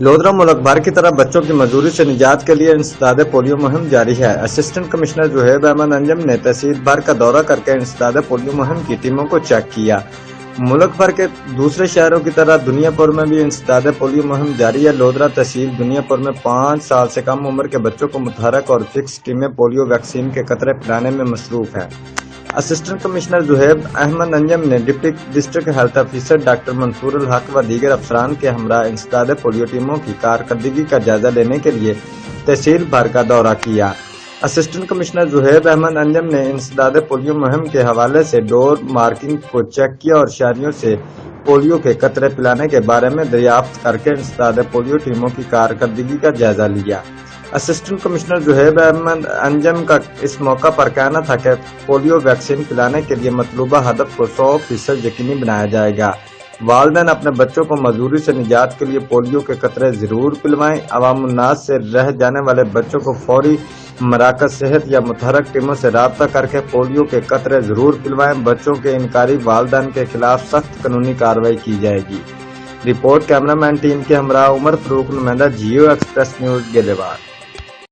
لودھرا ملک بھر کی طرح بچوں کی مزدوری سے نجات کے لیے انسداد پولیو مہم جاری ہے۔ اسسٹنٹ کمشنر زہیب احمد انجم نے تحصیل بھر کا دورہ کر کے انسداد پولیو مہم کی ٹیموں کو چیک کیا۔ ملک بھر کے دوسرے شہروں کی طرح دنیا پور میں بھی انسداد پولیو مہم جاری ہے۔ لودھرا تحصیل دنیا پور میں 5 سال سے کم عمر کے بچوں کو متحرک اور فکس ٹیمیں پولیو ویکسین کے قطرے پلانے میں مصروف ہیں۔ اسسٹنٹ کمشنر زہیب احمد انجم نے deputy district health officer doctor Mansoor ul Haq و دیگر افسران کے ہمراہ انسداد پولیو ٹیموں کی کارکردگی کا جائزہ لینے کے لیے تحصیل بھر کا دورہ کیا۔ اسسٹنٹ کمشنر زہیب احمد انجم نے انسداد پولیو مہم کے حوالے سے ڈور مارکنگ کو چیک کیا اور شہریوں سے پولیو کے قطرے پلانے کے بارے میں دریافت کر کے انسداد پولیو ٹیموں کی کارکردگی کا جائزہ لیا۔ اسسٹنٹ کمشنر زہیب احمد انجم کا اس موقع پر کہنا تھا کہ پولیو ویکسین پلانے کے لیے مطلوبہ ہدف کو 100% یقینی بنایا جائے گا۔ والدین اپنے بچوں کو مزدوری سے نجات کے لیے پولیو کے قطرے ضرور پلوائیں۔ عوام الناس سے رہ جانے والے بچوں کو فوری مراکز صحت یا متحرک ٹیموں سے رابطہ کر کے پولیو کے قطرے ضرور پلوائیں۔ بچوں کے انکاری والدین کے خلاف سخت قانونی کارروائی کی جائے گی۔ رپورٹ کیمرہ مین ٹیم کے ہمراہ عمر فاروق، نمائندہ جیو ایکسپریس نیوز، گیلے وار۔